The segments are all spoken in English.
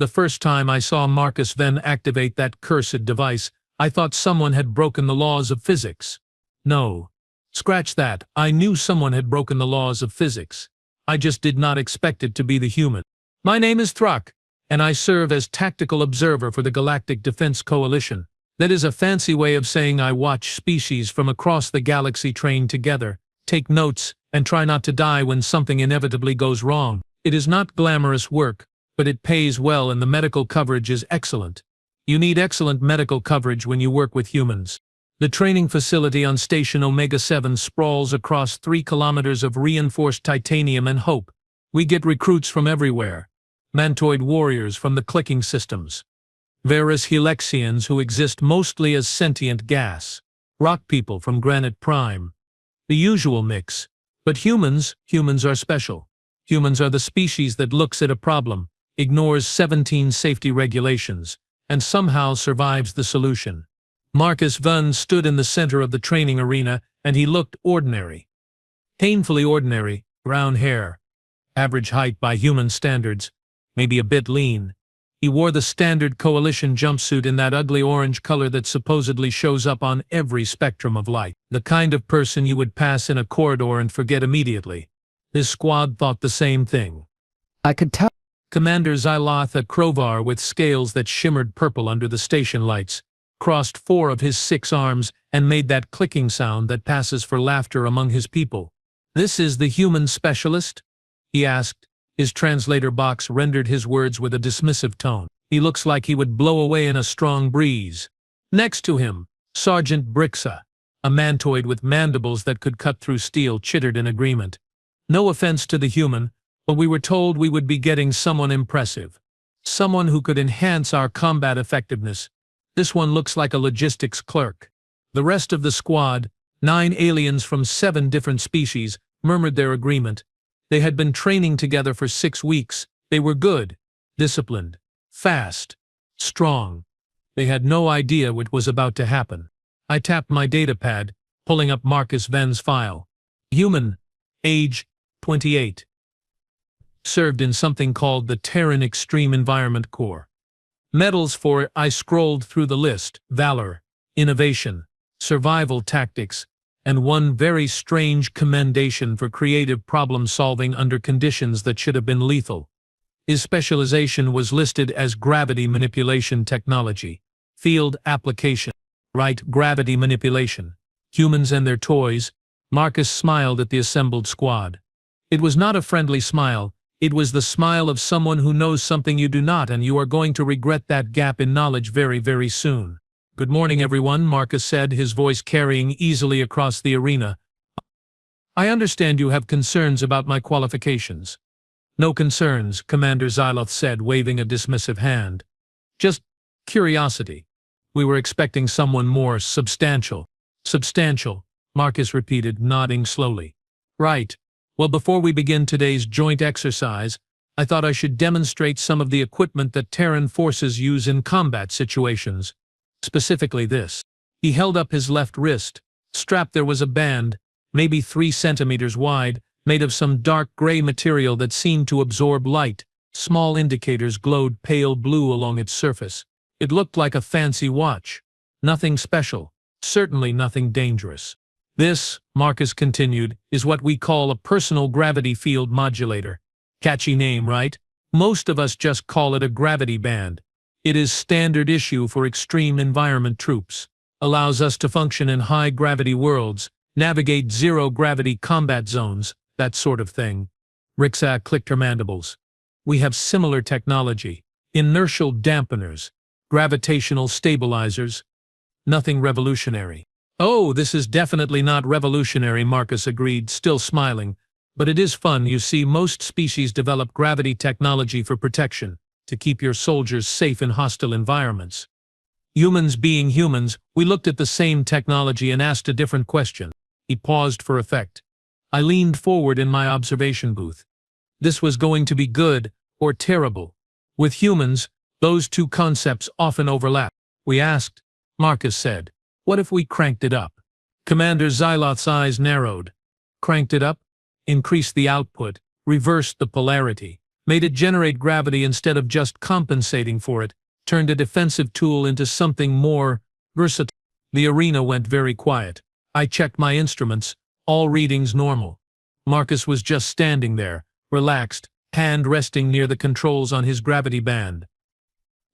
The first time I saw Marcus Venn activate that cursed device, I thought someone had broken the laws of physics. No. Scratch that, I knew someone had broken the laws of physics. I just did not expect it to be the human. My name is Thruck, and I serve as tactical observer for the Galactic Defense Coalition. That is a fancy way of saying I watch species from across the galaxy train together, take notes, and try not to die when something inevitably goes wrong. It is not glamorous work, but it pays well and the medical coverage is excellent. You need excellent medical coverage when you work with humans. The training facility on Station Omega-7 sprawls across 3 kilometers of reinforced titanium and hope. We get recruits from everywhere. Mantoid warriors from the clicking systems. Varus Helexians who exist mostly as sentient gas. Rock people from Granite Prime. The usual mix. But humans are special. Humans are the species that looks at a problem, ignores 17 safety regulations, and somehow survives the solution. Marcus Venn stood in the center of the training arena, and he looked ordinary. Painfully ordinary, brown hair. Average height by human standards, maybe a bit lean. He wore the standard coalition jumpsuit in that ugly orange color that supposedly shows up on every spectrum of light. The kind of person you would pass in a corridor and forget immediately. His squad thought the same thing. I could tell. Commander Xyloth, a Crovar with scales that shimmered purple under the station lights, crossed 4 of his 6 arms and made that clicking sound that passes for laughter among his people. "This is the human specialist?" he asked. His translator box rendered his words with a dismissive tone. "He looks like he would blow away in a strong breeze." Next to him, Sergeant Brixa, a mantoid with mandibles that could cut through steel, chittered in agreement. "No offense to the human, but we were told we would be getting someone impressive. Someone who could enhance our combat effectiveness. This one looks like a logistics clerk." The rest of the squad, 9 aliens from 7 different species, murmured their agreement. They had been training together for 6 weeks. They were good, disciplined, fast, strong. They had no idea what was about to happen. I tapped my datapad, pulling up Marcus Venn's file. Human, age 28. Served in something called the Terran Extreme Environment Corps. Medals for it. I scrolled through the list: valor, innovation, survival tactics, and one very strange commendation for creative problem-solving under conditions that should have been lethal. His specialization was listed as gravity manipulation technology. Field application. Right, gravity manipulation. Humans and their toys. Marcus smiled at the assembled squad. It was not a friendly smile. It was the smile of someone who knows something you do not, and you are going to regret that gap in knowledge very, very soon. "Good morning, everyone," Marcus said, his voice carrying easily across the arena. "I understand you have concerns about my qualifications." "No concerns," Commander Xyloth said, waving a dismissive hand. "Just curiosity. We were expecting someone more substantial." "Substantial," Marcus repeated, nodding slowly. "Right. Well, before we begin today's joint exercise, I thought I should demonstrate some of the equipment that Terran forces use in combat situations. Specifically this." He held up his left wrist. Strapped there was a band, maybe 3 centimeters wide, made of some dark gray material that seemed to absorb light. Small indicators glowed pale blue along its surface. It looked like a fancy watch. Nothing special. Certainly nothing dangerous. "This," Marcus continued, "is what we call a personal gravity field modulator. Catchy name, right? Most of us just call it a gravity band. It is standard issue for extreme environment troops. Allows us to function in high-gravity worlds, navigate zero-gravity combat zones, that sort of thing." Brixa clicked her mandibles. "We have similar technology. Inertial dampeners, gravitational stabilizers. Nothing revolutionary." "Oh, this is definitely not revolutionary," Marcus agreed, still smiling. "But it is fun. You see, most species develop gravity technology for protection, to keep your soldiers safe in hostile environments. Humans being humans, we looked at the same technology and asked a different question." He paused for effect. I leaned forward in my observation booth. This was going to be good or terrible. With humans, those two concepts often overlap. "We asked," Marcus said, "what if we cranked it up?" Commander Xyloth's eyes narrowed. "Cranked it up? Increased the output, reversed the polarity. made it generate gravity instead of just compensating for it, turned a defensive tool into something more versatile. The arena went very quiet. I checked my instruments, all readings normal. Marcus was just standing there, relaxed, hand resting near the controls on his gravity band.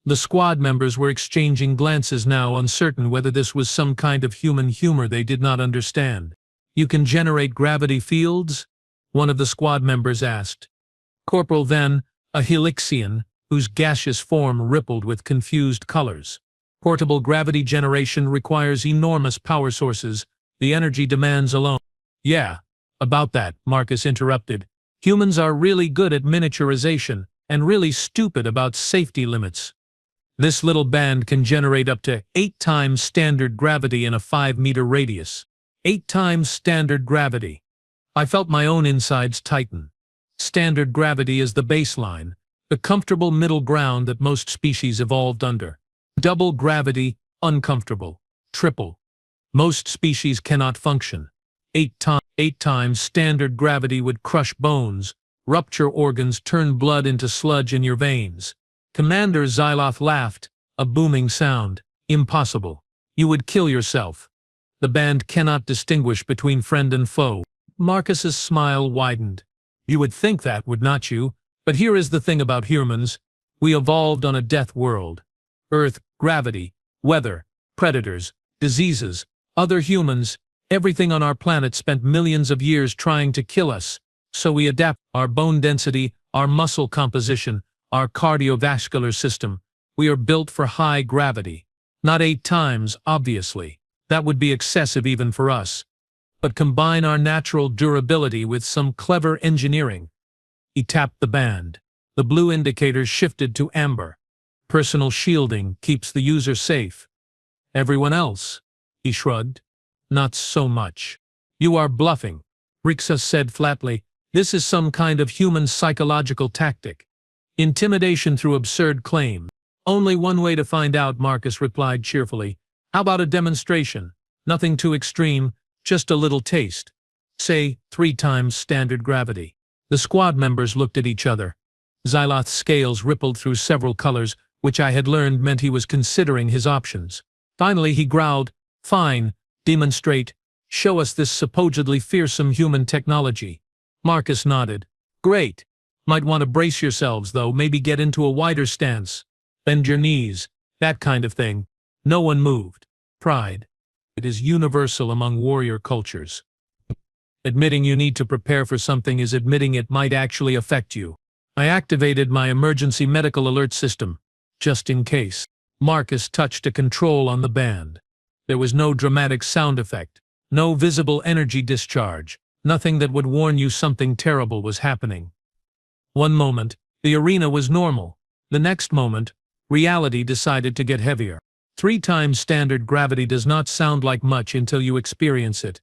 The squad members were exchanging glances now, uncertain whether this was some kind of human humor they did not understand. "You can generate gravity fields?" one of the squad members asked. Corporal then, a Helixian, whose gaseous form rippled with confused colors. "Portable gravity generation requires enormous power sources, the energy demands alone." "Yeah, about that," Marcus interrupted. "Humans are really good at miniaturization, and really stupid about safety limits. This little band can generate up to 8 times standard gravity in a 5-meter radius. 8 times standard gravity." I felt my own insides tighten. Standard gravity is the baseline, the comfortable middle ground that most species evolved under. Double gravity, uncomfortable. Triple. Most species cannot function. 8 times standard gravity would crush bones, rupture organs, turn blood into sludge in your veins. Commander Xyloth laughed, a booming sound. "Impossible. You would kill yourself. The band cannot distinguish between friend and foe." Marcus's smile widened. "You would think that, would not you? But here is the thing about humans. We evolved on a death world. Earth, gravity, weather, predators, diseases, other humans, everything on our planet spent millions of years trying to kill us. So we adapt our bone density, our muscle composition, our cardiovascular system. We are built for high gravity. Not 8 times, obviously. That would be excessive even for us. But combine our natural durability with some clever engineering." He tapped the band. The blue indicators shifted to amber. "Personal shielding keeps the user safe. Everyone else?" He shrugged. "Not so much." "You are bluffing," Rixa said flatly. "This is some kind of human psychological tactic. Intimidation through absurd claims." "Only one way to find out," Marcus replied cheerfully. "How about a demonstration? Nothing too extreme, just a little taste. Say 3 times standard gravity." The squad members looked at each other. Xyloth's scales rippled through several colors, which I had learned meant he was considering his options. Finally he growled, "Fine, demonstrate. Show us this supposedly fearsome human technology." Marcus nodded. "Great. Might want to brace yourselves, though, maybe get into a wider stance. Bend your knees, that kind of thing." No one moved. Pride. It is universal among warrior cultures. Admitting you need to prepare for something is admitting it might actually affect you. I activated my emergency medical alert system, just in case. Marcus touched a control on the band. There was no dramatic sound effect, no visible energy discharge, nothing that would warn you something terrible was happening. One moment, the arena was normal. The next moment, reality decided to get heavier. 3 times standard gravity does not sound like much until you experience it.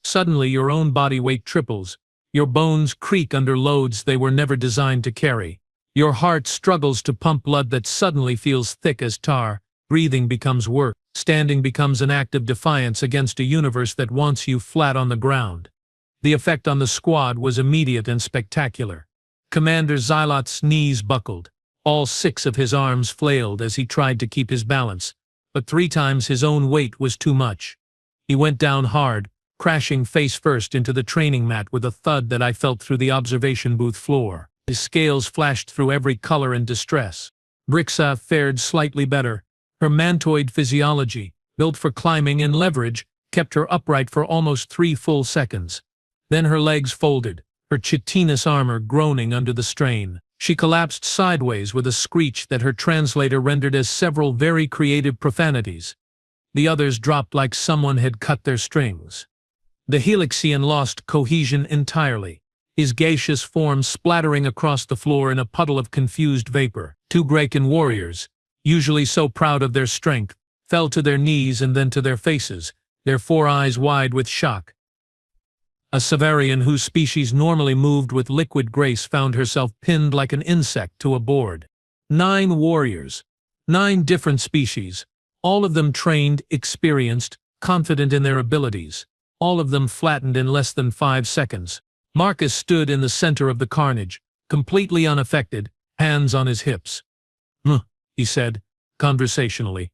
Suddenly your own body weight triples. Your bones creak under loads they were never designed to carry. Your heart struggles to pump blood that suddenly feels thick as tar. Breathing becomes work. Standing becomes an act of defiance against a universe that wants you flat on the ground. The effect on the squad was immediate and spectacular. Commander Xyloth's knees buckled. All 6 of his arms flailed as he tried to keep his balance, but 3 times his own weight was too much. He went down hard, crashing face first into the training mat with a thud that I felt through the observation booth floor. His scales flashed through every color in distress. Brixa fared slightly better. Her mantoid physiology, built for climbing and leverage, kept her upright for almost 3 full seconds. Then her legs folded, her chitinous armor groaning under the strain. She collapsed sideways with a screech that her translator rendered as several very creative profanities. The others dropped like someone had cut their strings. The Helixian lost cohesion entirely, his gaseous form splattering across the floor in a puddle of confused vapor. 2 Graken warriors, usually so proud of their strength, fell to their knees and then to their faces, their 4 eyes wide with shock. A Severian whose species normally moved with liquid grace found herself pinned like an insect to a board. 9 warriors, 9 different species, all of them trained, experienced, confident in their abilities, all of them flattened in less than 5 seconds. Marcus stood in the center of the carnage, completely unaffected, hands on his hips. "Huh," he said, conversationally.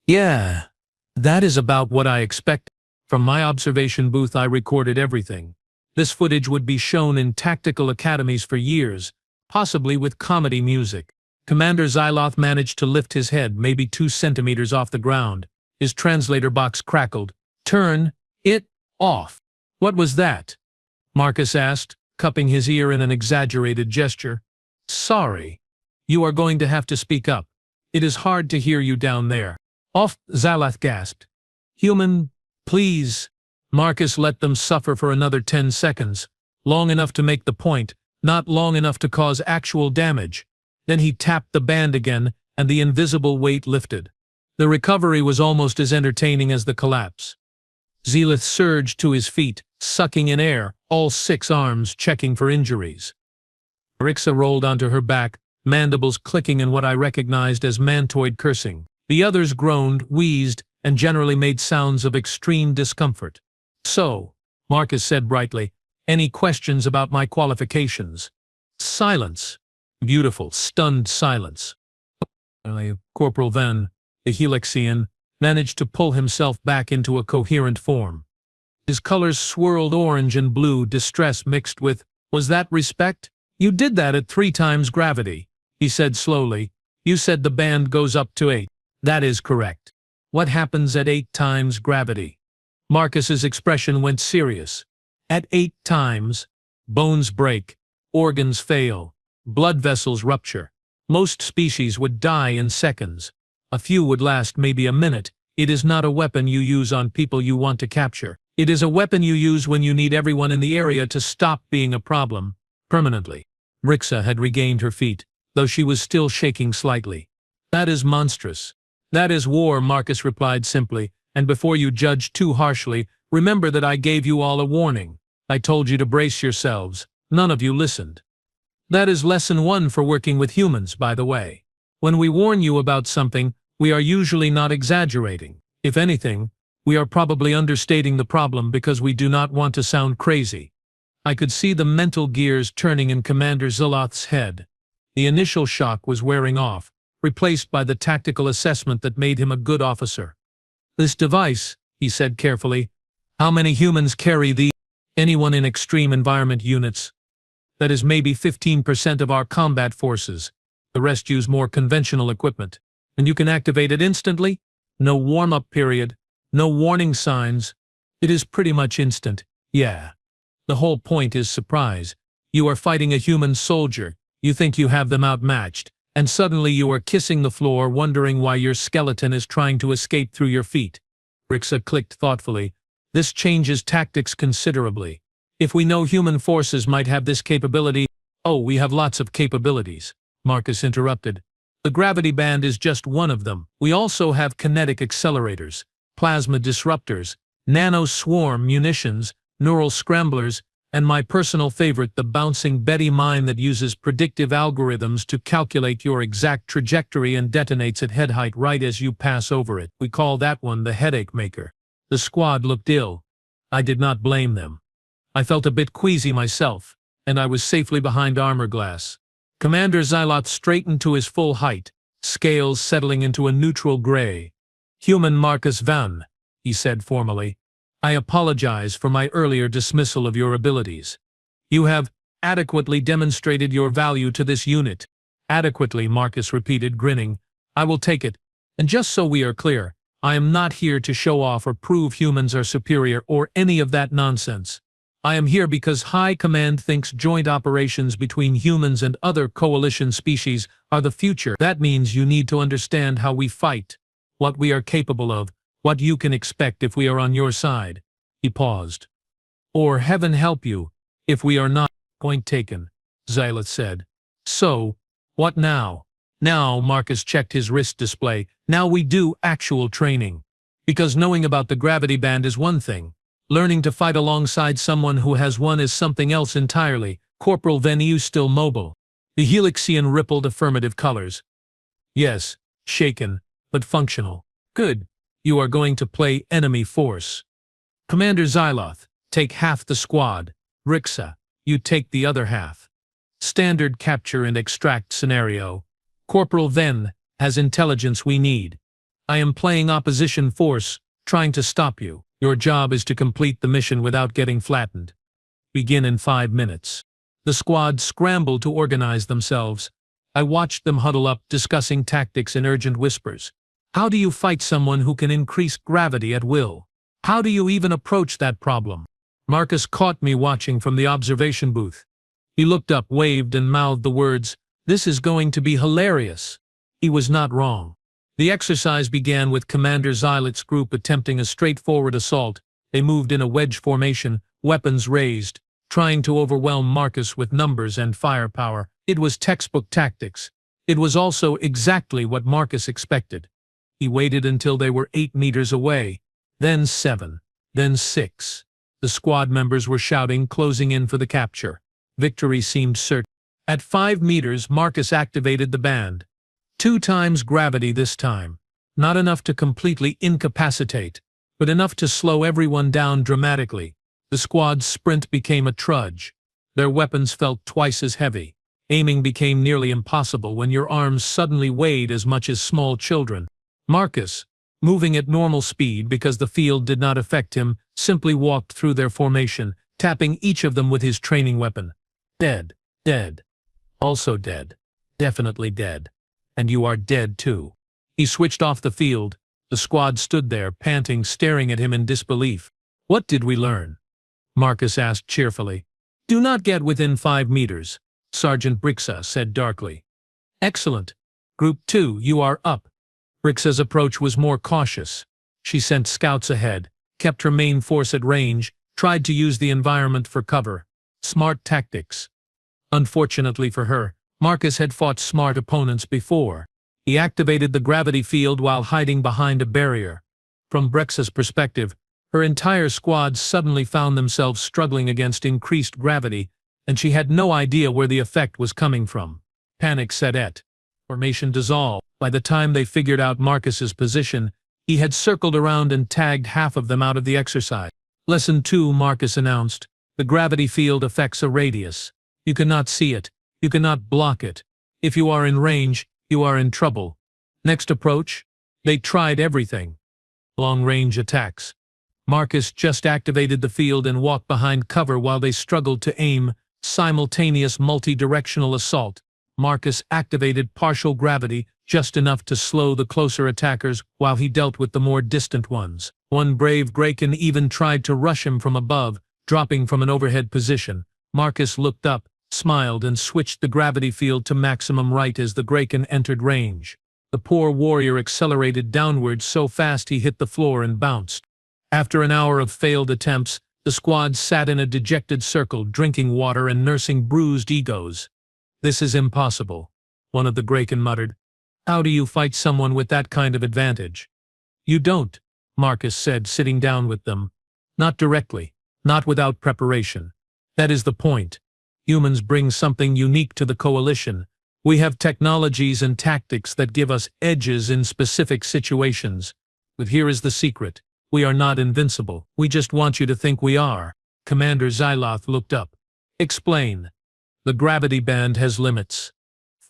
"Yeah, that is about what I expect. From my observation booth I recorded everything. This footage would be shown in tactical academies for years, possibly with comedy music." Commander Xyloth managed to lift his head maybe 2 centimeters off the ground. His translator box crackled. "Turn it off." "What was that?" Marcus asked, cupping his ear in an exaggerated gesture. "Sorry. You are going to have to speak up. It is hard to hear you down there." "Off," Xyloth gasped. "Human, please." Marcus let them suffer for another 10 seconds, long enough to make the point, not long enough to cause actual damage. Then he tapped the band again, and the invisible weight lifted. The recovery was almost as entertaining as the collapse. Xyloth surged to his feet, sucking in air, all 6 arms checking for injuries. Rixa rolled onto her back, mandibles clicking in what I recognized as mantoid cursing. The others groaned, wheezed, and generally made sounds of extreme discomfort. "So," Marcus said brightly, "any questions about my qualifications?" Silence. Beautiful, stunned silence. Corporal Venn, the Helixian, managed to pull himself back into a coherent form. His colors swirled orange and blue, distress mixed with, "Was that respect?" "You did that at 3 times gravity," he said slowly. "You said the band goes up to 8. That is correct. What happens at 8 times gravity?" Marcus's expression went serious. "At 8 times, bones break, organs fail, blood vessels rupture. Most species would die in seconds. A few would last maybe a minute. It is not a weapon you use on people you want to capture. It is a weapon you use when you need everyone in the area to stop being a problem, permanently." Rixa had regained her feet, though she was still shaking slightly. "That is monstrous." "That is war," Marcus replied simply, "and before you judge too harshly, remember that I gave you all a warning. I told you to brace yourselves. None of you listened. That is lesson 1 for working with humans, by the way. When we warn you about something, we are usually not exaggerating. If anything, we are probably understating the problem because we do not want to sound crazy." I could see the mental gears turning in Commander Xyloth's head. The initial shock was wearing off, replaced by the tactical assessment that made him a good officer. "This device," he said carefully, "how many humans carry the—" "Anyone in extreme environment units. That is maybe 15% of our combat forces. The rest use more conventional equipment. And you can activate it instantly? No warm-up period. No warning signs. It is pretty much instant. Yeah. The whole point is surprise. You are fighting a human soldier. You think you have them outmatched. And suddenly you are kissing the floor, wondering why your skeleton is trying to escape through your feet." Rixa clicked thoughtfully. "This changes tactics considerably. If we know human forces might have this capability—" "Oh, we have lots of capabilities," Marcus interrupted. "The gravity band is just one of them. We also have kinetic accelerators, plasma disruptors, nano-swarm munitions, neural scramblers, and my personal favorite, the bouncing Betty mine that uses predictive algorithms to calculate your exact trajectory and detonates at head height right as you pass over it. We call that one the headache maker." The squad looked ill. I did not blame them. I felt a bit queasy myself, and I was safely behind armor glass. Commander Xyloth straightened to his full height, scales settling into a neutral gray. "Human Marcus Van," he said formally, "I apologize for my earlier dismissal of your abilities. You have adequately demonstrated your value to this unit." "Adequately," Marcus repeated, grinning. "I will take it. And just so we are clear, I am not here to show off or prove humans are superior or any of that nonsense. I am here because High Command thinks joint operations between humans and other coalition species are the future. That means you need to understand how we fight, what we are capable of, what you can expect if we are on your side." He paused. "Or heaven help you, if we are not." "Point taken," Xyloth said. "So, what now?" "Now," Marcus checked his wrist display, "now we do actual training. Because knowing about the gravity band is one thing. Learning to fight alongside someone who has one is something else entirely." Corporal Venu still mobile. The Helixian rippled affirmative colors. "Yes, shaken, but functional." "Good. You are going to play enemy force. Commander Xyloth, take half the squad. Rixa, you take the other half." Standard capture and extract scenario. Corporal Venn has intelligence we need. I am playing opposition force, trying to stop you. Your job is to complete the mission without getting flattened. Begin in 5 minutes. The squad scrambled to organize themselves. I watched them huddle up, discussing tactics in urgent whispers. How do you fight someone who can increase gravity at will? How do you even approach that problem? Marcus caught me watching from the observation booth. He looked up, waved, and mouthed the words, "This is going to be hilarious." He was not wrong. The exercise began with Commander Xylet's group attempting a straightforward assault. They moved in a wedge formation, weapons raised, trying to overwhelm Marcus with numbers and firepower. It was textbook tactics. It was also exactly what Marcus expected. He waited until they were 8 meters away, then 7, then 6. The squad members were shouting, closing in for the capture. Victory seemed certain. At 5 meters, Marcus activated the band. 2 times gravity this time. Not enough to completely incapacitate, but enough to slow everyone down dramatically. The squad's sprint became a trudge. Their weapons felt twice as heavy. Aiming became nearly impossible when your arms suddenly weighed as much as small children. Marcus, moving at normal speed because the field did not affect him, simply walked through their formation, tapping each of them with his training weapon. Dead. Dead. Also dead. Definitely dead. And you are dead too. He switched off the field. The squad stood there, panting, staring at him in disbelief. What did we learn? Marcus asked cheerfully. Do not get within 5 meters, Sergeant Brixa said darkly. Excellent. Group 2, you are up. Brixa's approach was more cautious. She sent scouts ahead, kept her main force at range, tried to use the environment for cover. Smart tactics. Unfortunately for her, Marcus had fought smart opponents before. He activated the gravity field while hiding behind a barrier. From Brixa's perspective, her entire squad suddenly found themselves struggling against increased gravity, and she had no idea where the effect was coming from. Panic set in. Formation dissolved. By the time they figured out Marcus's position, he had circled around and tagged half of them out of the exercise. Lesson 2, Marcus announced. The gravity field affects a radius. You cannot see it. You cannot block it. If you are in range, you are in trouble. Next approach? They tried everything. Long-range attacks. Marcus just activated the field and walked behind cover while they struggled to aim. Simultaneous multi-directional assault. Marcus activated partial gravity, just enough to slow the closer attackers while he dealt with the more distant ones. One brave Graken even tried to rush him from above, dropping from an overhead position. Marcus looked up, smiled, and switched the gravity field to maximum right as the Graken entered range. The poor warrior accelerated downward so fast he hit the floor and bounced. After an hour of failed attempts, the squad sat in a dejected circle, drinking water and nursing bruised egos. This is impossible, one of the Graken muttered. How do you fight someone with that kind of advantage? You don't, Marcus said, sitting down with them. Not directly, not without preparation. That is the point. Humans bring something unique to the coalition. We have technologies and tactics that give us edges in specific situations. But here is the secret. We are not invincible. We just want you to think we are. Commander Xyloth looked up. Explain. The gravity band has limits.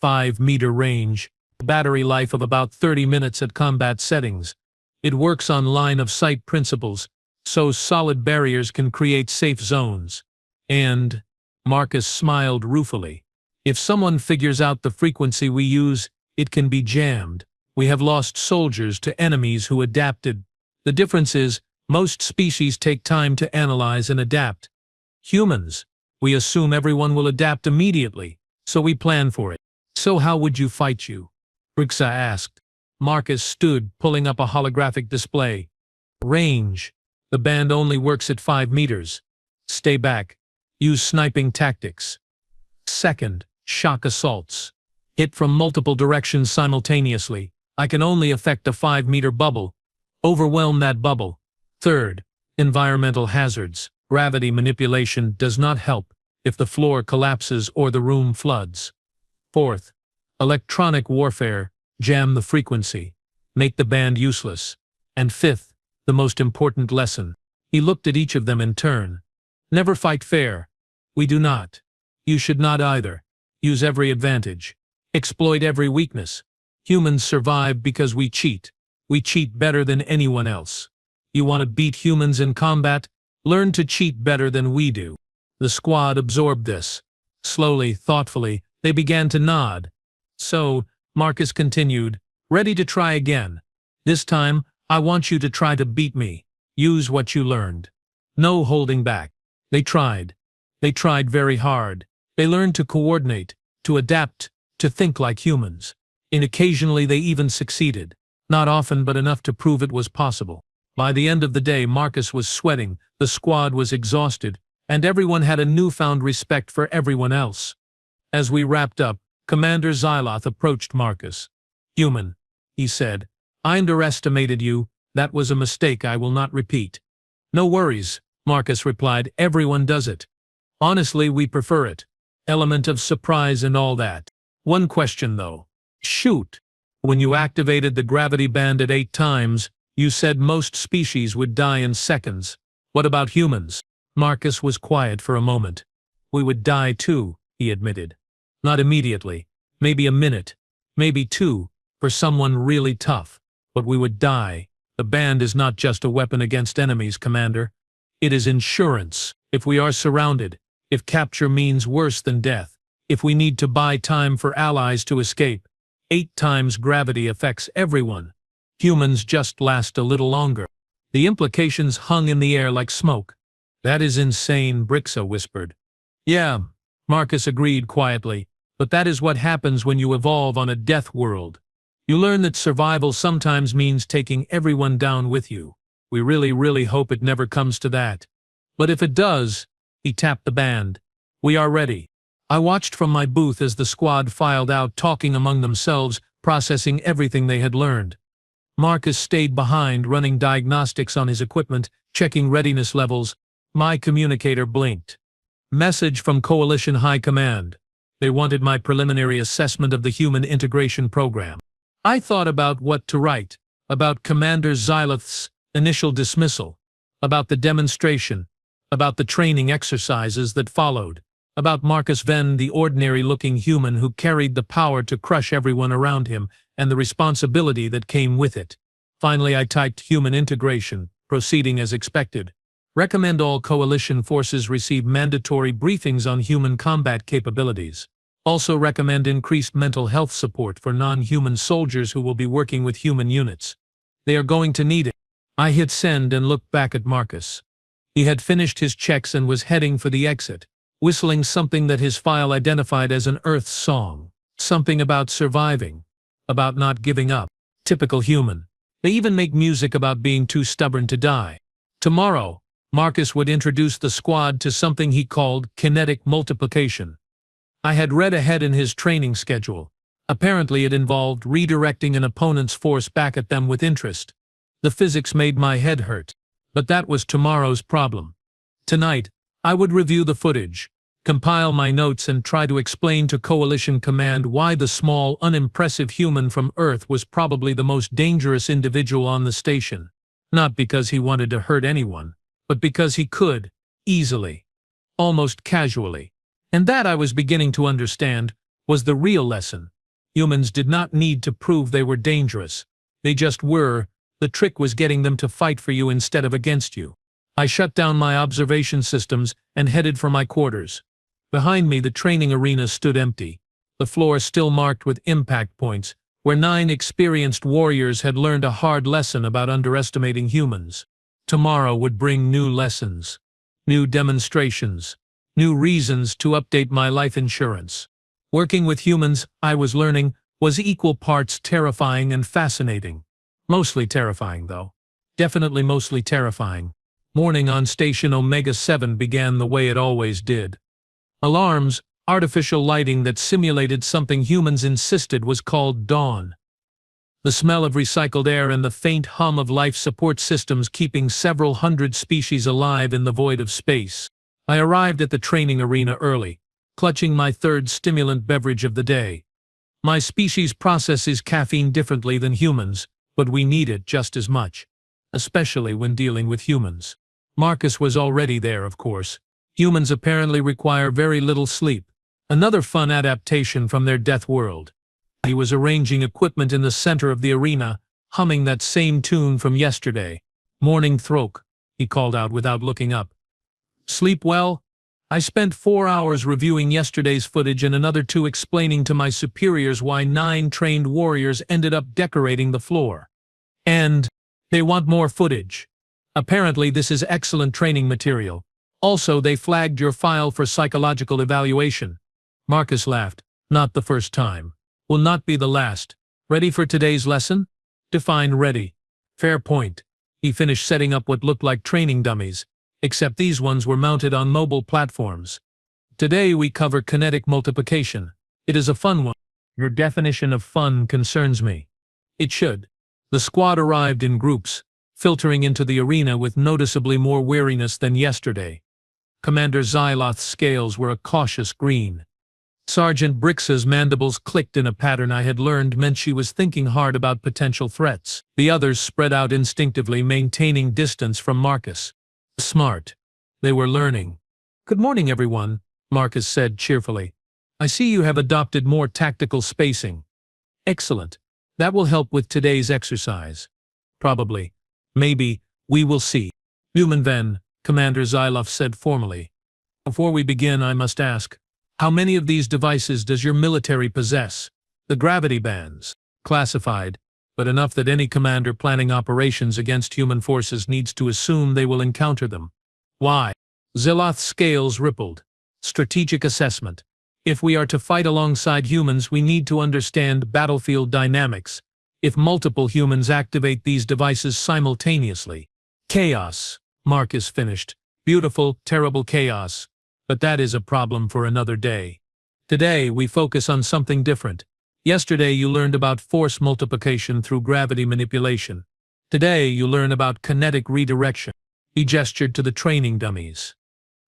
5-meter range. Battery life of about 30 minutes at combat settings. It works on line-of-sight principles, so solid barriers can create safe zones. And, Marcus smiled ruefully, if someone figures out the frequency we use, it can be jammed. We have lost soldiers to enemies who adapted. The difference is, most species take time to analyze and adapt. Humans, we assume everyone will adapt immediately, so we plan for it. So how would you fight you? Brixa asked. Marcus stood, pulling up a holographic display. Range. The band only works at 5 meters. Stay back. Use sniping tactics. Second, shock assaults. Hit from multiple directions simultaneously. I can only affect a 5-meter bubble. Overwhelm that bubble. Third, environmental hazards. Gravity manipulation does not help if the floor collapses or the room floods. Fourth, electronic warfare. Jam the frequency. Make the band useless. And fifth, the most important lesson. He looked at each of them in turn. Never fight fair. We do not. You should not either. use every advantage, exploit every weakness. Humans survive because we cheat. We cheat better than anyone else. You want to beat humans in combat? Learn to cheat better than we do. The squad absorbed this. Slowly, thoughtfully, they began to nod. So, Marcus continued, ready to try again. This time, I want you to try to beat me. Use what you learned. No holding back. They tried. They tried very hard. They learned to coordinate, to adapt, to think like humans. And occasionally they even succeeded. Not often, but enough to prove it was possible. By the end of the day, Marcus was sweating, the squad was exhausted, and everyone had a newfound respect for everyone else. As we wrapped up, Commander Xyloth approached Marcus. "Human," he said, "I underestimated you. That was a mistake I will not repeat." "No worries," Marcus replied, "everyone does it. Honestly, we prefer it. Element of surprise and all that. One question though. Shoot. When you activated the gravity band at 8 times, you said most species would die in seconds. What about humans?" Marcus was quiet for a moment. "We would die too," he admitted. "Not immediately. Maybe a minute. Maybe 2, for someone really tough. But we would die. The band is not just a weapon against enemies, Commander. It is insurance. If we are surrounded, if capture means worse than death, if we need to buy time for allies to escape, 8 times gravity affects everyone. Humans just last a little longer." The implications hung in the air like smoke. "That is insane," Brixa whispered. "Yeah," Marcus agreed quietly, "but that is what happens when you evolve on a death world. You learn that survival sometimes means taking everyone down with you. We really hope it never comes to that. But if it does," he tapped the band, "we are ready." I watched from my booth as the squad filed out, talking among themselves, processing everything they had learned. Marcus stayed behind, running diagnostics on his equipment, checking readiness levels. My communicator blinked. "Message from Coalition High Command." They wanted my preliminary assessment of the human integration program. I thought about what to write, about Commander Xyloth's initial dismissal, about the demonstration, about the training exercises that followed, about Marcus Venn, the ordinary-looking human who carried the power to crush everyone around him, and the responsibility that came with it. Finally, I typed human integration, proceeding as expected. Recommend all coalition forces receive mandatory briefings on human combat capabilities. Also recommend increased mental health support for non-human soldiers who will be working with human units. They are going to need it. I hit send and looked back at Marcus. He had finished his checks and was heading for the exit, whistling something that his file identified as an Earth song. Something about surviving, about not giving up. Typical human. They even make music about being too stubborn to die. Tomorrow, Marcus would introduce the squad to something he called kinetic multiplication. I had read ahead in his training schedule. Apparently it involved redirecting an opponent's force back at them with interest. The physics made my head hurt. But that was tomorrow's problem. Tonight, I would review the footage, compile my notes, and try to explain to Coalition Command why the small, unimpressive human from Earth was probably the most dangerous individual on the station. Not because he wanted to hurt anyone, but because he could, easily, almost casually. And that, I was beginning to understand, was the real lesson. Humans did not need to prove they were dangerous. They just were. The trick was getting them to fight for you instead of against you. I shut down my observation systems and headed for my quarters. Behind me, the training arena stood empty, the floor still marked with impact points, where 9 experienced warriors had learned a hard lesson about underestimating humans. Tomorrow would bring new lessons, new demonstrations, new reasons to update my life insurance. Working with humans, I was learning, was equal parts terrifying and fascinating. Mostly terrifying, though. Definitely mostly terrifying. Morning on Station Omega-7 began the way it always did. Alarms, artificial lighting that simulated something humans insisted was called dawn. The smell of recycled air and the faint hum of life support systems keeping several hundred species alive in the void of space. I arrived at the training arena early, clutching my 3rd stimulant beverage of the day. My species processes caffeine differently than humans, but we need it just as much, especially when dealing with humans. Marcus was already there, of course. Humans apparently require very little sleep. Another fun adaptation from their death world. He was arranging equipment in the center of the arena, humming that same tune from yesterday. "Morning Throke," he called out without looking up. "Sleep well?" I spent 4 hours reviewing yesterday's footage and another 2 explaining to my superiors why 9 trained warriors ended up decorating the floor. And they want more footage. Apparently this is excellent training material. Also, they flagged your file for psychological evaluation. Marcus laughed. "Not the first time. Will not be the last. Ready for today's lesson?" Define ready. Fair point. He finished setting up what looked like training dummies, except these ones were mounted on mobile platforms. Today we cover kinetic multiplication. It is a fun one. Your definition of fun concerns me. It should. The squad arrived in groups, filtering into the arena with noticeably more weariness than yesterday. Commander Xyloth's scales were a cautious green. Sergeant Brixa's mandibles clicked in a pattern I had learned meant she was thinking hard about potential threats. The others spread out instinctively, maintaining distance from Marcus. Smart. They were learning. "Good morning, everyone," Marcus said cheerfully. "I see you have adopted more tactical spacing." "Excellent. That will help with today's exercise." "Probably. Maybe. We will see." "Human then," Commander Xyloth said formally. "Before we begin, I must ask, how many of these devices does your military possess?" "The gravity bands. Classified, but enough that any commander planning operations against human forces needs to assume they will encounter them." "Why?" Xyloth's scales rippled. "Strategic assessment. If we are to fight alongside humans, we need to understand battlefield dynamics. If multiple humans activate these devices simultaneously. Chaos," Marcus finished. "Beautiful, terrible chaos. But that is a problem for another day. Today we focus on something different. Yesterday you learned about force multiplication through gravity manipulation. Today you learn about kinetic redirection." He gestured to the training dummies.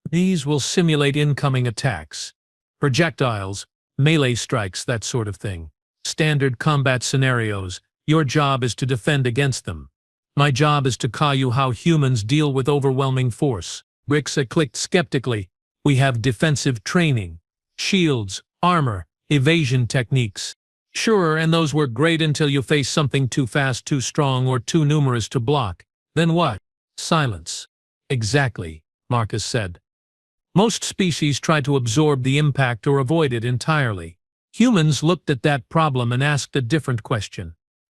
"These will simulate incoming attacks. Projectiles, melee strikes, that sort of thing. Standard combat scenarios. Your job is to defend against them. My job is to tell you how humans deal with overwhelming force." Brixa clicked skeptically. "We have defensive training. Shields, armor, evasion techniques." "Sure, and those work great until you face something too fast, too strong, or too numerous to block. Then what?" "Silence." "Exactly," Marcus said. "Most species try to absorb the impact or avoid it entirely. Humans looked at that problem and asked a different question.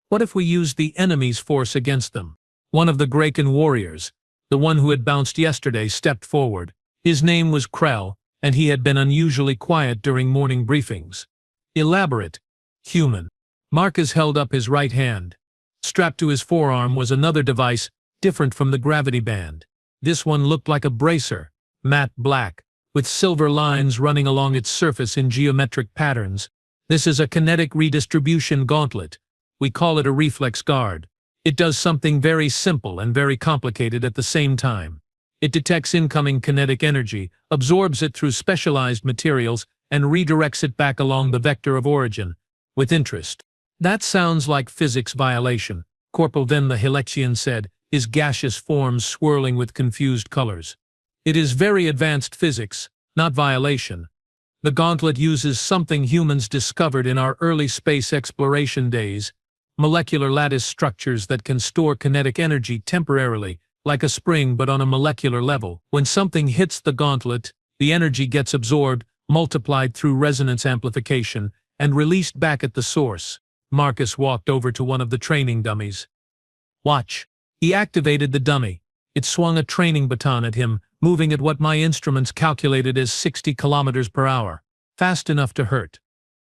What if we used the enemy's force against them?" One of the Graken warriors, the one who had bounced yesterday, stepped forward. His name was Krell, and he had been unusually quiet during morning briefings. "Elaborate." "Human." Marcus held up his right hand. Strapped to his forearm was another device, different from the gravity band. This one looked like a bracer, matte black, with silver lines running along its surface in geometric patterns. "This is a kinetic redistribution gauntlet. We call it a reflex guard. It does something very simple and very complicated at the same time. It detects incoming kinetic energy, absorbs it through specialized materials, and redirects it back along the vector of origin, with interest." "That sounds like physics violation," Corporal Then the Hylexian said, his gaseous forms swirling with confused colors. "It is very advanced physics, not violation. The gauntlet uses something humans discovered in our early space exploration days, molecular lattice structures that can store kinetic energy temporarily, like a spring but on a molecular level. When something hits the gauntlet, the energy gets absorbed, multiplied through resonance amplification, and released back at the source." Marcus walked over to one of the training dummies. "Watch." He activated the dummy. It swung a training baton at him, moving at what my instruments calculated as 60 kilometers per hour, fast enough to hurt.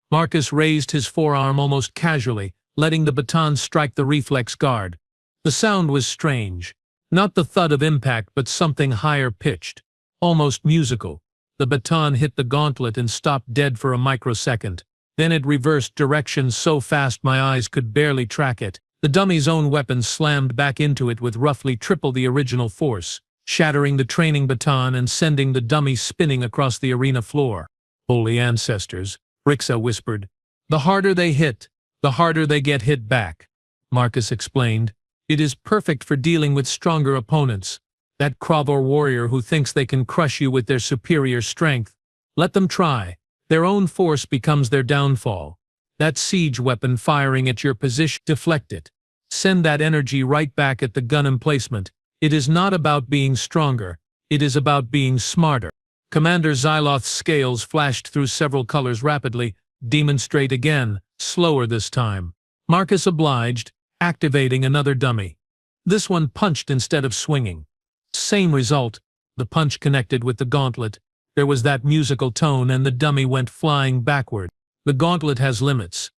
Marcus raised his forearm almost casually, letting the baton strike the reflex guard. The sound was strange. Not the thud of impact, but something higher pitched, almost musical. The baton hit the gauntlet and stopped dead for a microsecond. Then it reversed direction so fast my eyes could barely track it. The dummy's own weapon slammed back into it with roughly triple the original force, shattering the training baton and sending the dummy spinning across the arena floor. "Holy ancestors," Brixa whispered. "The harder they hit, the harder they get hit back," Marcus explained. "It is perfect for dealing with stronger opponents. That Kravor warrior who thinks they can crush you with their superior strength. Let them try. Their own force becomes their downfall. That siege weapon firing at your position, deflect it. Send that energy right back at the gun emplacement. It is not about being stronger, it is about being smarter. Commander Xyloth's scales flashed through several colors rapidly. Demonstrate again, slower this time. Marcus obliged, activating another dummy. This one punched instead of swinging. Same result. The punch connected with the gauntlet. There was that musical tone and the dummy went flying backward. The gauntlet has limits.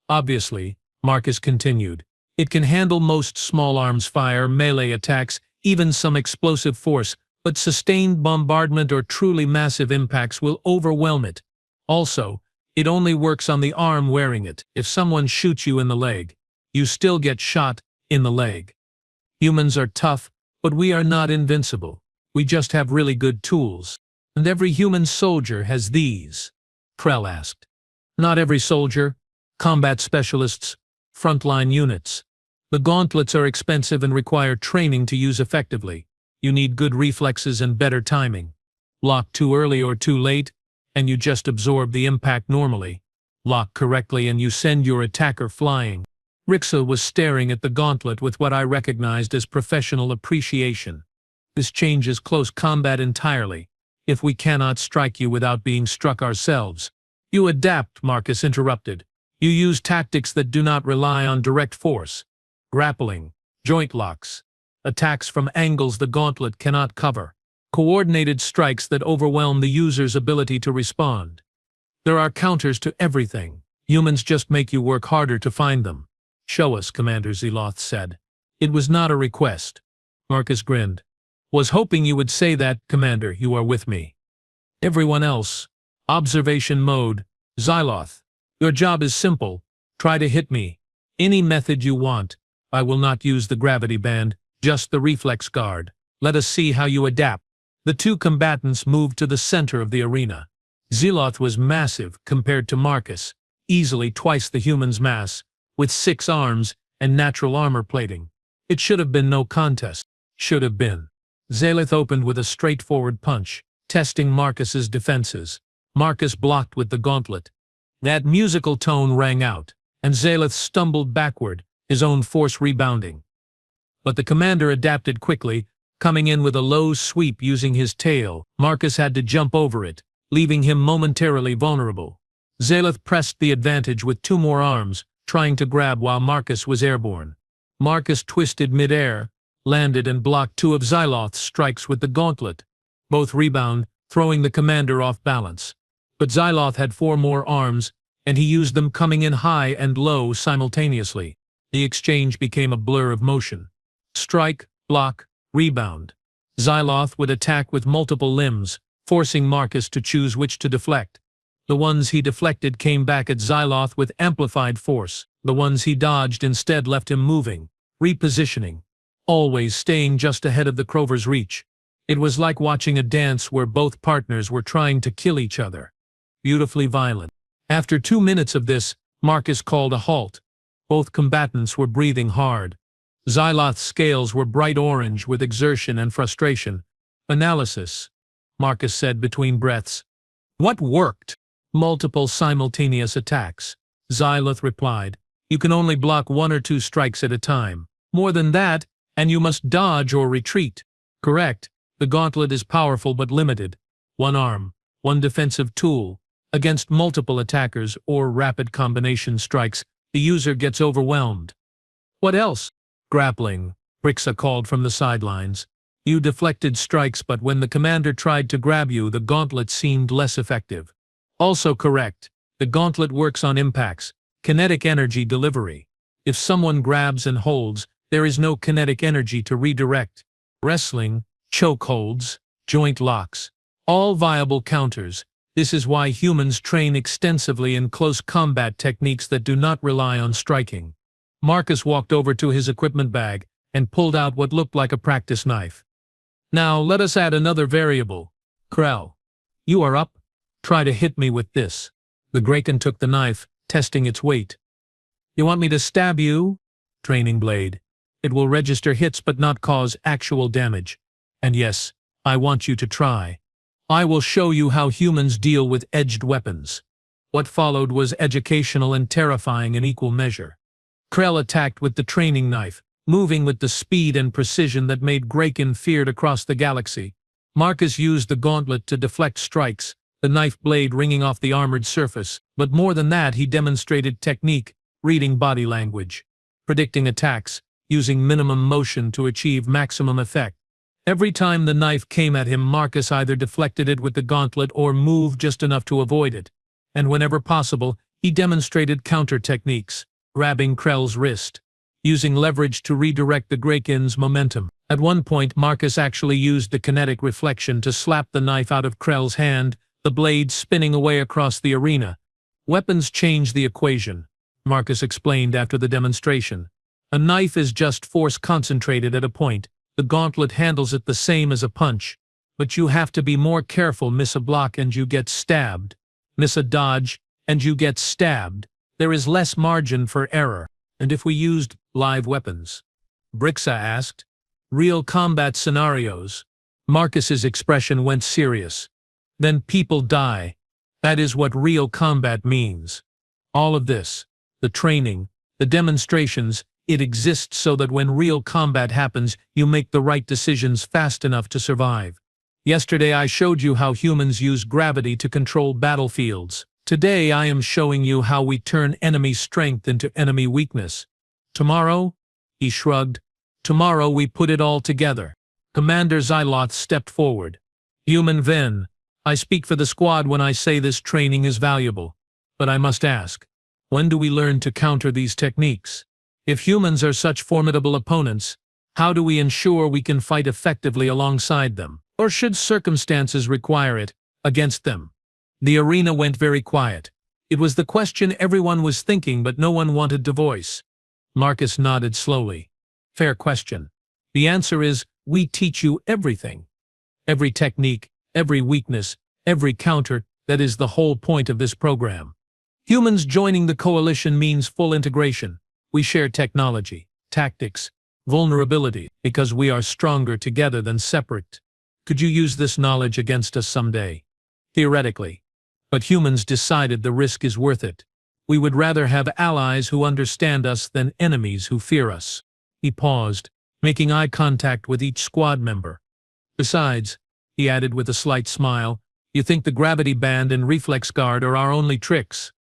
Obviously, Marcus continued. It can handle most small arms fire, melee attacks, even some explosive force, but sustained bombardment or truly massive impacts will overwhelm it. Also, it only works on the arm wearing it. If someone shoots you in the leg, you still get shot in the leg. Humans are tough, but we are not invincible. We just have really good tools. And every human soldier has these. Krell asked. Not every soldier. Combat specialists. Frontline units. The gauntlets are expensive and require training to use effectively. You need good reflexes and better timing. Lock too early or too late, and you just absorb the impact normally. Lock correctly and you send your attacker flying. Rixa was staring at the gauntlet with what I recognized as professional appreciation. This changes close combat entirely. If we cannot strike you without being struck ourselves. You adapt, Marcus interrupted. You use tactics that do not rely on direct force. Grappling, joint locks, attacks from angles the gauntlet cannot cover, coordinated strikes that overwhelm the user's ability to respond. There are counters to everything. Humans just make you work harder to find them. Show us, Commander Xyloth said. It was not a request. Marcus grinned. Was hoping you would say that, Commander, you are with me. Everyone else. Observation mode. Xyloth. Your job is simple. Try to hit me. Any method you want. I will not use the gravity band, just the reflex guard. Let us see how you adapt. The two combatants moved to the center of the arena. Xyloth was massive compared to Marcus, easily twice the human's mass, with 6 arms and natural armor plating. It should have been no contest. Should have been. Xyloth opened with a straightforward punch, testing Marcus's defenses. Marcus blocked with the gauntlet. That musical tone rang out, and Xyloth stumbled backward, his own force rebounding. But the commander adapted quickly, coming in with a low sweep using his tail. Marcus had to jump over it, leaving him momentarily vulnerable. Xyloth pressed the advantage with 2 more arms, trying to grab while Marcus was airborne. Marcus twisted mid-air, landed and blocked 2 of Xyloth's strikes with the gauntlet. Both rebound, throwing the commander off balance. But Xyloth had 4 more arms, and he used them coming in high and low simultaneously. The exchange became a blur of motion. Strike, block, rebound. Xyloth would attack with multiple limbs, forcing Marcus to choose which to deflect. The ones he deflected came back at Xyloth with amplified force. The ones he dodged instead left him moving, repositioning, always staying just ahead of the Crover's reach. It was like watching a dance where both partners were trying to kill each other. Beautifully violent. After 2 minutes of this, Marcus called a halt. Both combatants were breathing hard. Xyloth's scales were bright orange with exertion and frustration. Analysis, Marcus said between breaths. What worked? Multiple simultaneous attacks. Xyloth replied. You can only block 1 or 2 strikes at a time. More than that, and you must dodge or retreat. Correct. The gauntlet is powerful but limited. 1 arm, 1 defensive tool. Against multiple attackers or rapid combination strikes, the user gets overwhelmed. What else? Grappling, Rixa called from the sidelines. You deflected strikes, but when the commander tried to grab you, the gauntlet seemed less effective. Also correct. The gauntlet works on impacts, kinetic energy delivery. If someone grabs and holds, there is no kinetic energy to redirect. Wrestling, chokeholds, joint locks. All viable counters. This is why humans train extensively in close combat techniques that do not rely on striking. Marcus walked over to his equipment bag and pulled out what looked like a practice knife. Now let us add another variable. Krell, you are up. Try to hit me with this. The Graken took the knife, testing its weight. You want me to stab you? Training blade. It will register hits but not cause actual damage. And yes, I want you to try. I will show you how humans deal with edged weapons. What followed was educational and terrifying in equal measure. Krell attacked with the training knife, moving with the speed and precision that made Graken feared across the galaxy. Marcus used the gauntlet to deflect strikes, the knife blade ringing off the armored surface, but more than that he demonstrated technique, reading body language, predicting attacks, using minimum motion to achieve maximum effect. Every time the knife came at him, Marcus either deflected it with the gauntlet or moved just enough to avoid it. And whenever possible, he demonstrated counter techniques, grabbing Krell's wrist, using leverage to redirect the Graken's momentum. At one point, Marcus actually used the kinetic reflection to slap the knife out of Krell's hand, the blade spinning away across the arena. Weapons change the equation, Marcus explained after the demonstration. A knife is just force concentrated at a point. The gauntlet handles it the same as a punch, but you have to be more careful. Miss a block and you get stabbed. Miss a dodge and you get stabbed. There is less margin for error. And if we used live weapons? Brixa asked. Real combat scenarios. Marcus's expression went serious. Then people die. That is what real combat means. All of this, the training, the demonstrations, it exists so that when real combat happens, you make the right decisions fast enough to survive. Yesterday I showed you how humans use gravity to control battlefields. Today I am showing you how we turn enemy strength into enemy weakness. Tomorrow, he shrugged, tomorrow we put it all together. Commander Xyloth stepped forward. Human Ven, I speak for the squad when I say this training is valuable. But I must ask, when do we learn to counter these techniques? If humans are such formidable opponents, how do we ensure we can fight effectively alongside them? Or should circumstances require it, against them? The arena went very quiet. It was the question everyone was thinking but no one wanted to voice. Marcus nodded slowly. Fair question. The answer is, we teach you everything. Every technique, every weakness, every counter, that is the whole point of this program. Humans joining the coalition means full integration. We share technology, tactics, vulnerability, because we are stronger together than separate. Could you use this knowledge against us someday? Theoretically. But humans decided the risk is worth it. We would rather have allies who understand us than enemies who fear us. He paused, making eye contact with each squad member. Besides, he added with a slight smile, you think the gravity band and reflex guard are our only tricks?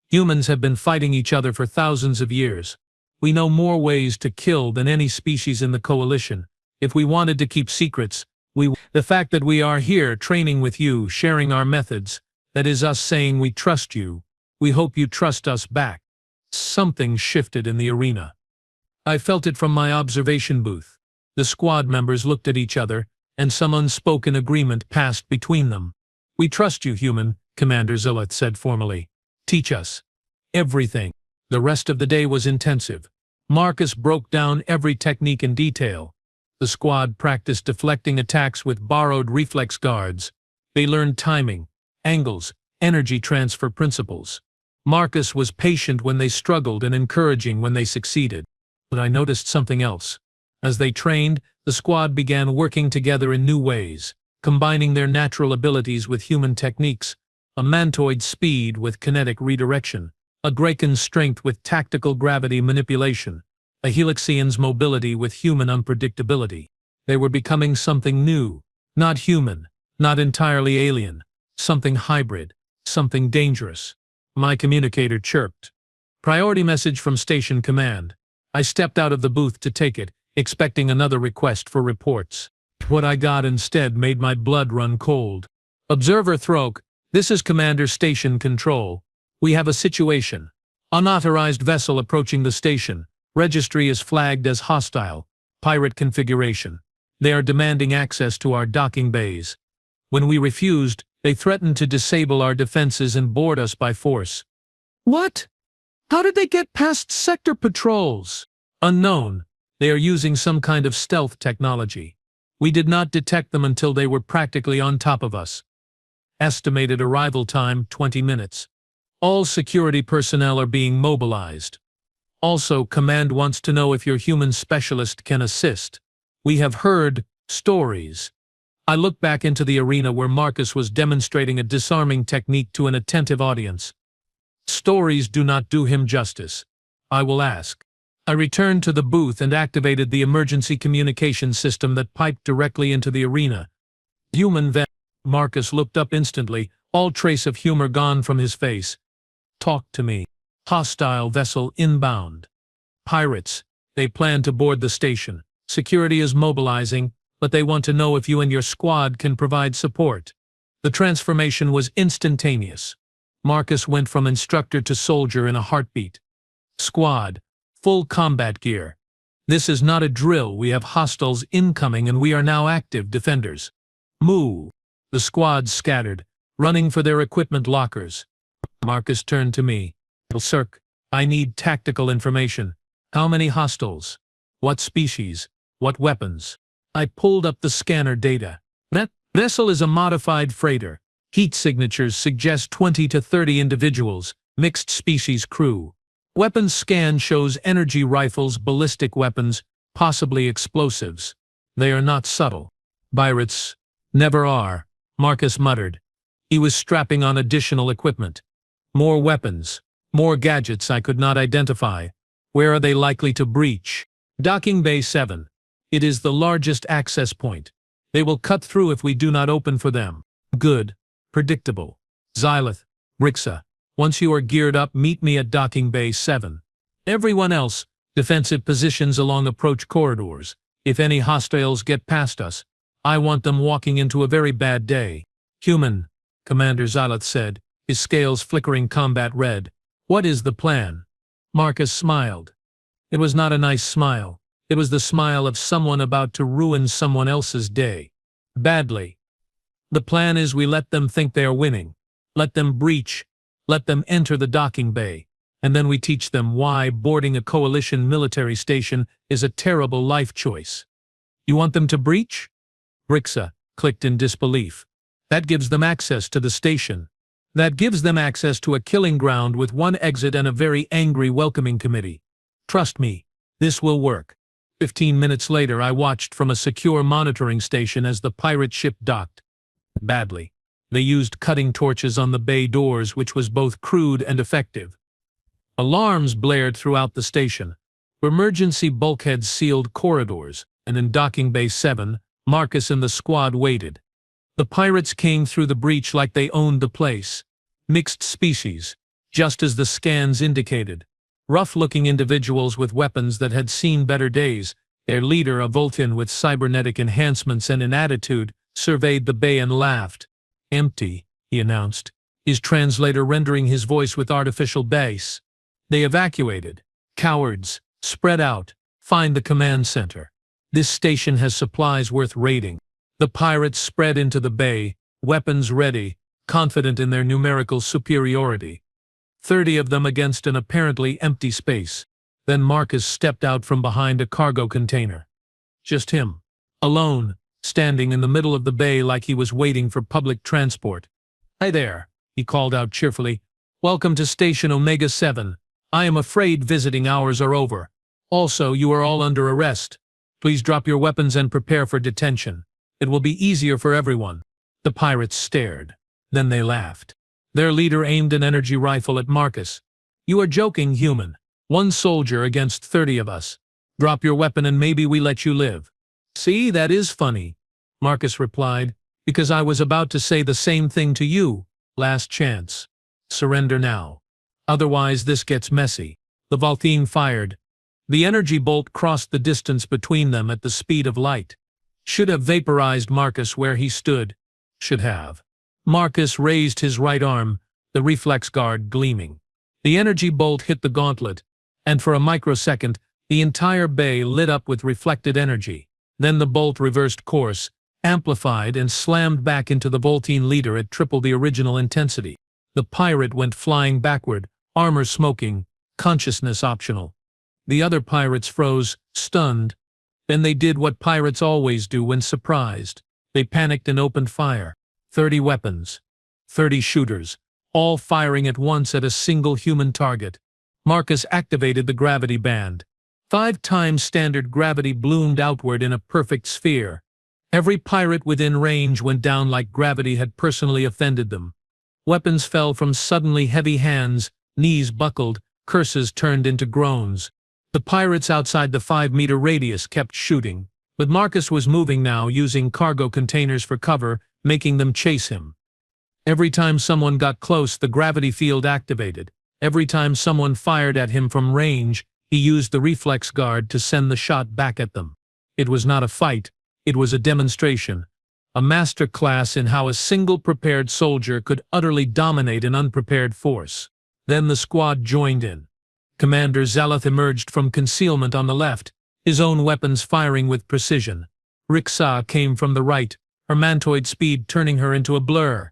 Humans have been fighting each other for thousands of years. We know more ways to kill than any species in the coalition. If we wanted to keep secrets, the fact that we are here training with you, sharing our methods, that is us saying we trust you. We hope you trust us back. Something shifted in the arena. I felt it from my observation booth. The squad members looked at each other, and some unspoken agreement passed between them. We trust you, human, Commander Xyloth said formally. Teach us. Everything. The rest of the day was intensive. Marcus broke down every technique in detail. The squad practiced deflecting attacks with borrowed reflex guards. They learned timing, angles, energy transfer principles. Marcus was patient when they struggled and encouraging when they succeeded. But I noticed something else. As they trained, the squad began working together in new ways, combining their natural abilities with human techniques. A mantoid's speed with kinetic redirection, a Graken's strength with tactical gravity manipulation, a Helixian's mobility with human unpredictability. They were becoming something new, not human, not entirely alien, something hybrid, something dangerous. My communicator chirped. Priority message from Station Command. I stepped out of the booth to take it, expecting another request for reports. What I got instead made my blood run cold. Observer Throk. This is Commander Station Control. We have a situation. Unauthorized vessel approaching the station. Registry is flagged as hostile. Pirate configuration. They are demanding access to our docking bays. When we refused, they threatened to disable our defenses and board us by force. What? How did they get past sector patrols? Unknown. They are using some kind of stealth technology. We did not detect them until they were practically on top of us. Estimated arrival time, 20 minutes. All security personnel are being mobilized. Also, Command wants to know if your human specialist can assist. We have heard stories. I looked back into the arena where Marcus was demonstrating a disarming technique to an attentive audience. Stories do not do him justice. I will ask. I returned to the booth and activated the emergency communication system that piped directly into the arena. Human vet. Marcus looked up instantly, all trace of humor gone from his face. Talk to me. Hostile vessel inbound. Pirates. They plan to board the station. Security is mobilizing, but they want to know if you and your squad can provide support. The transformation was instantaneous. Marcus went from instructor to soldier in a heartbeat. Squad. Full combat gear. This is not a drill. We have hostiles incoming and we are now active defenders. Move. The squad scattered, running for their equipment lockers. Marcus turned to me. Sir, I need tactical information. How many hostiles? What species? What weapons? I pulled up the scanner data. That vessel is a modified freighter. Heat signatures suggest 20 to 30 individuals, mixed species crew. Weapons scan shows energy rifles, ballistic weapons, possibly explosives. They are not subtle. Pirates never are, Marcus muttered. He was strapping on additional equipment. More weapons, more gadgets I could not identify. Where are they likely to breach? Docking Bay 7. It is the largest access point. They will cut through if we do not open for them. Good. Predictable. Xylith, Brixa. Once you are geared up, meet me at Docking Bay 7. Everyone else, defensive positions along approach corridors. If any hostiles get past us, I want them walking into a very bad day. Human, Commander Xylith said, his scales flickering combat red. What is the plan? Marcus smiled. It was not a nice smile. It was the smile of someone about to ruin someone else's day. Badly. The plan is we let them think they are winning. Let them breach. Let them enter the docking bay. And then we teach them why boarding a coalition military station is a terrible life choice. You want them to breach? Brixa clicked in disbelief. That gives them access to the station. That gives them access to a killing ground with one exit and a very angry welcoming committee. Trust me, this will work. 15 minutes later, I watched from a secure monitoring station as the pirate ship docked. Badly. They used cutting torches on the bay doors, which was both crude and effective. Alarms blared throughout the station. Emergency bulkheads sealed corridors, and in Docking Bay 7, Marcus and the squad waited. The pirates came through the breach like they owned the place. Mixed species, just as the scans indicated. Rough-looking individuals with weapons that had seen better days. Their leader, a Voltan with cybernetic enhancements and an attitude, surveyed the bay and laughed. Empty, he announced, his translator rendering his voice with artificial bass. They evacuated. Cowards, spread out, find the command center. This station has supplies worth raiding. The pirates spread into the bay, weapons ready, confident in their numerical superiority. 30 of them against an apparently empty space. Then Marcus stepped out from behind a cargo container. Just him. Alone, standing in the middle of the bay like he was waiting for public transport. Hi there, he called out cheerfully. Welcome to Station Omega 7. I am afraid visiting hours are over. Also, you are all under arrest. Please drop your weapons and prepare for detention. It will be easier for everyone. The pirates stared. Then they laughed. Their leader aimed an energy rifle at Marcus. You are joking, human. One soldier against 30 of us. Drop your weapon and maybe we let you live. See, that is funny, Marcus replied, because I was about to say the same thing to you. Last chance. Surrender now. Otherwise this gets messy. The Voltine fired. The energy bolt crossed the distance between them at the speed of light. Should have vaporized Marcus where he stood. Should have. Marcus raised his right arm, the reflex guard gleaming. The energy bolt hit the gauntlet, and for a microsecond, the entire bay lit up with reflected energy. Then the bolt reversed course, amplified and slammed back into the Voltine leader at triple the original intensity. The pirate went flying backward, armor smoking, consciousness optional. The other pirates froze, stunned. Then they did what pirates always do when surprised. They panicked and opened fire. 30 weapons. 30 shooters, all firing at once at a single human target. Marcus activated the gravity band. 5 times standard gravity bloomed outward in a perfect sphere. Every pirate within range went down like gravity had personally offended them. Weapons fell from suddenly heavy hands, Knees buckled, curses turned into groans. The pirates outside the 5-meter radius kept shooting, but Marcus was moving now, using cargo containers for cover, making them chase him. Every time someone got close, the gravity field activated. Every time someone fired at him from range, he used the reflex guard to send the shot back at them. It was not a fight, it was a demonstration. A master class in how a single prepared soldier could utterly dominate an unprepared force. Then the squad joined in. Commander Zaloth emerged from concealment on the left, his own weapons firing with precision. Riksa came from the right, her mantoid speed turning her into a blur.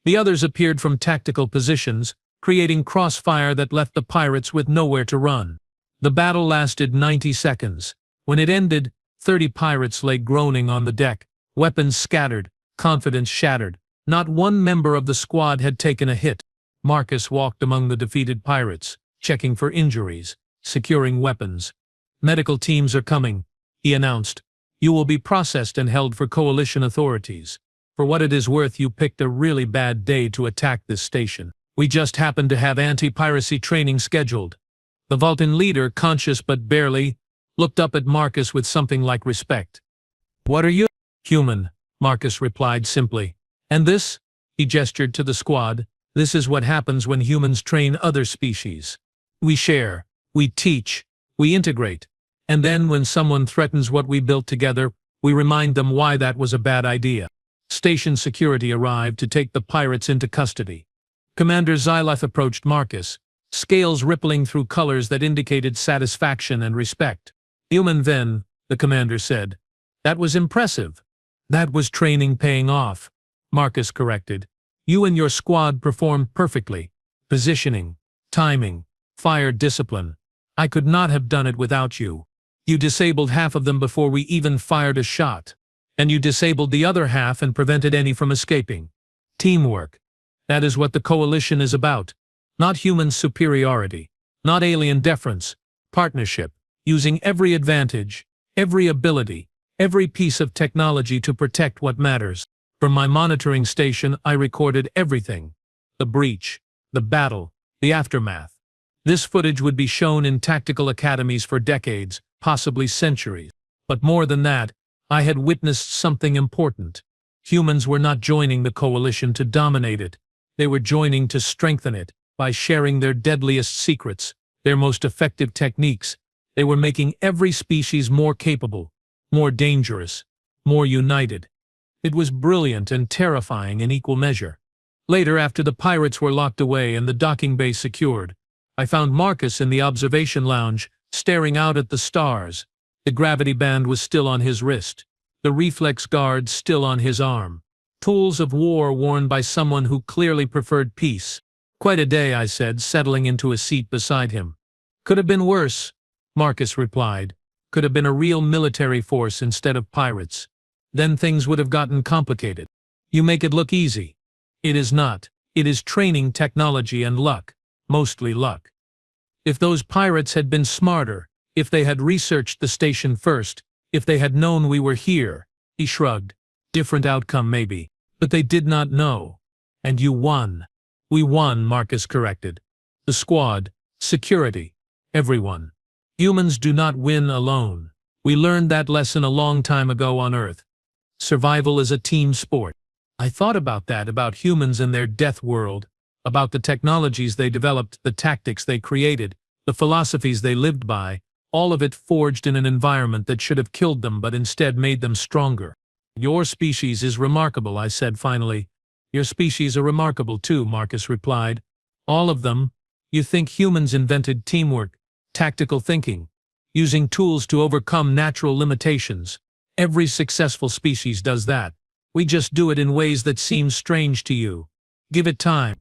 The others appeared from tactical positions, creating crossfire that left the pirates with nowhere to run. The battle lasted 90 seconds. When it ended, 30 pirates lay groaning on the deck, weapons scattered, confidence shattered. Not one member of the squad had taken a hit. Marcus walked among the defeated pirates, checking for injuries, securing weapons. "Medical teams are coming," he announced. "You will be processed and held for coalition authorities. For what it is worth, you picked a really bad day to attack this station. We just happened to have anti-piracy training scheduled." The Vulcan leader, conscious but barely, looked up at Marcus with something like respect. "What are you?" "Human," Marcus replied simply. "And this?" He gestured to the squad. "This is what happens when humans train other species. We share, we teach, we integrate. And then when someone threatens what we built together, we remind them why that was a bad idea." Station security arrived to take the pirates into custody. Commander Zaloth approached Marcus, scales rippling through colors that indicated satisfaction and respect. "Human then," the commander said. "That was impressive." "That was training paying off," Marcus corrected. "You and your squad performed perfectly. Positioning, timing, fire discipline. I could not have done it without you. You disabled half of them before we even fired a shot. And you disabled the other half and prevented any from escaping. Teamwork. That is what the coalition is about. Not human superiority. Not alien deference. Partnership. Using every advantage, every ability, every piece of technology to protect what matters. From my monitoring station, I recorded everything. The breach, the battle, the aftermath. This footage would be shown in tactical academies for decades, possibly centuries. But more than that, I had witnessed something important. Humans were not joining the coalition to dominate it. They were joining to strengthen it by sharing their deadliest secrets, their most effective techniques. They were making every species more capable, more dangerous, more united. It was brilliant and terrifying in equal measure. Later, after the pirates were locked away and the docking bay secured, I found Marcus in the observation lounge, staring out at the stars. The gravity band was still on his wrist, the reflex guard still on his arm. Tools of war worn by someone who clearly preferred peace. "Quite a day," I said, settling into a seat beside him. "Could have been worse," Marcus replied. "Could have been a real military force instead of pirates. Then things would have gotten complicated. You make it look easy. It is not. It is training, technology, and luck. Mostly luck. If those pirates had been smarter, if they had researched the station first, if they had known we were here," he shrugged. "Different outcome maybe. But they did not know. And you won." "We won," Marcus corrected. "The squad, security, everyone. Humans do not win alone. We learned that lesson a long time ago on Earth. Survival is a team sport." I thought about that, about humans and their death world, about the technologies they developed, the tactics they created, the philosophies they lived by, all of it forged in an environment that should have killed them but instead made them stronger. "Your species is remarkable," I said finally. "Your species are remarkable too," Marcus replied. "All of them. You think humans invented teamwork, tactical thinking, using tools to overcome natural limitations. Every successful species does that. We just do it in ways that seem strange to you. Give it time.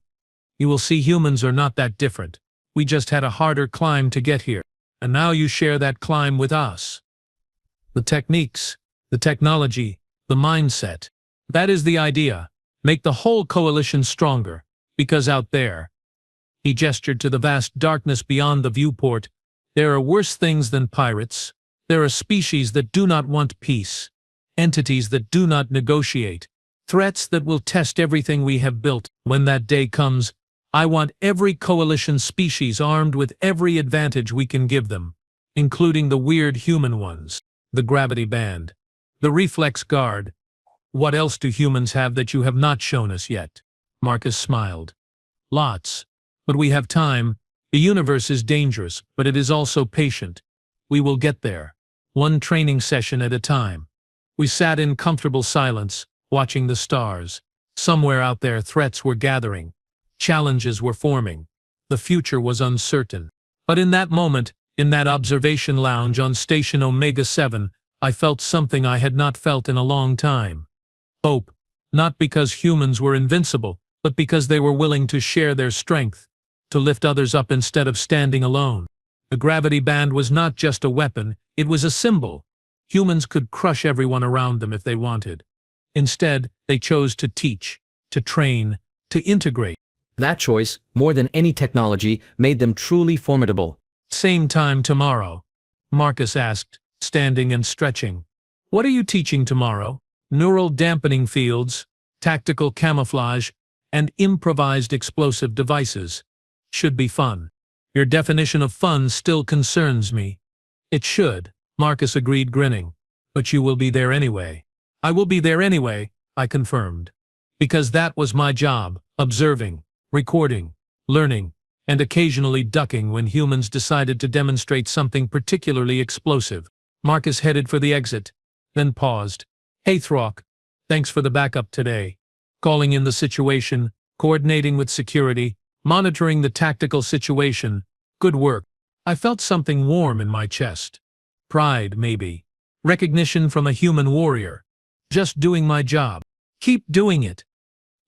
You will see humans are not that different. We just had a harder climb to get here. And now you share that climb with us. The techniques, the technology, the mindset. That is the idea. Make the whole coalition stronger. Because out there," he gestured to the vast darkness beyond the viewport, "there are worse things than pirates. There are species that do not want peace. Entities that do not negotiate. Threats that will test everything we have built. When that day comes, I want every coalition species armed with every advantage we can give them, including the weird human ones, the gravity band, the reflex guard. What else do humans have that you have not shown us yet? Marcus smiled. Lots. But we have time. The universe is dangerous, but it is also patient. We will get there, one training session at a time. We sat in comfortable silence, watching the stars. Somewhere out there threats were gathering. Challenges were forming. The future was uncertain. But in that moment, in that observation lounge on Station Omega 7, I felt something I had not felt in a long time. Hope. Not because humans were invincible, but because they were willing to share their strength, to lift others up instead of standing alone. The gravity band was not just a weapon, it was a symbol. Humans could crush everyone around them if they wanted. Instead, they chose to teach, to train, to integrate. That choice, more than any technology, made them truly formidable. Same time tomorrow? Marcus asked, standing and stretching. What are you teaching tomorrow? Neural dampening fields, tactical camouflage, and improvised explosive devices. Should be fun. Your definition of fun still concerns me. It should, Marcus agreed, grinning. But you will be there anyway. I will be there anyway, I confirmed. Because that was my job, observing, recording, learning, and occasionally ducking when humans decided to demonstrate something particularly explosive. Marcus headed for the exit, then paused. Hey Throck, thanks for the backup today. Calling in the situation, coordinating with security, monitoring the tactical situation. Good work. I felt something warm in my chest. Pride, maybe. Recognition from a human warrior. Just doing my job. Keep doing it.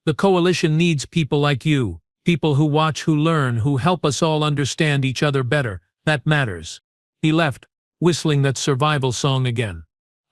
The coalition needs people like you. People who watch, who learn, who help us all understand each other better. That matters. He left, whistling that survival song again.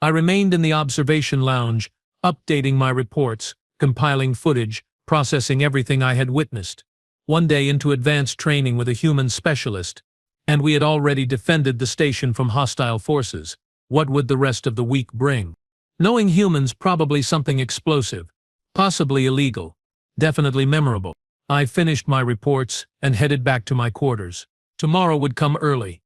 I remained in the observation lounge, updating my reports, compiling footage, processing everything I had witnessed. One day into advanced training with a human specialist, and we had already defended the station from hostile forces. What would the rest of the week bring? Knowing humans, probably something explosive, possibly illegal, definitely memorable. I finished my reports and headed back to my quarters. Tomorrow would come early.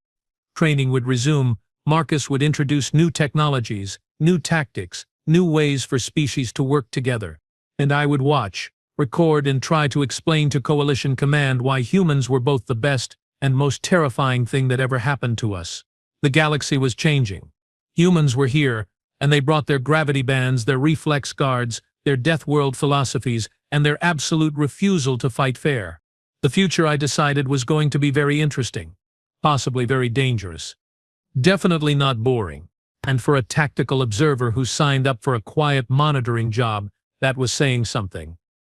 Training would resume. Marcus would introduce new technologies, new tactics, new ways for species to work together. And I would watch, record, and try to explain to Coalition Command why humans were both the best and most terrifying thing that ever happened to us. The galaxy was changing. Humans were here, and they brought their gravity bands, their reflex guards, their death world philosophies, and their absolute refusal to fight fair. The future, I decided, was going to be very interesting, possibly very dangerous. Definitely not boring. And for a tactical observer who signed up for a quiet monitoring job, that was saying something.